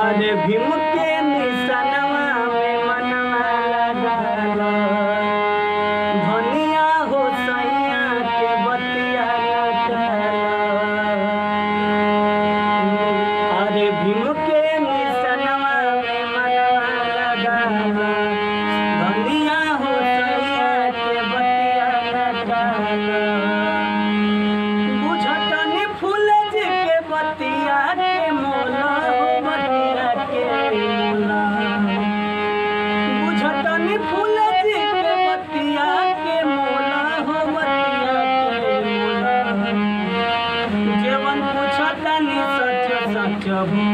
अरे भीम के निशानवा में मनवा लगाल धनिया हो सैया के बतिया लगाल। अरे भीम के निशानवा में मनवा लगाल धनिया हो सैया के बतिया लगाल। बुझतनी फूल जी के बतिया के मोला हो बतिया के मोला। बुझतनी फूल जी के बतिया के मोला हो बतिया के मोला। जेवन पूछतनी सच सच हो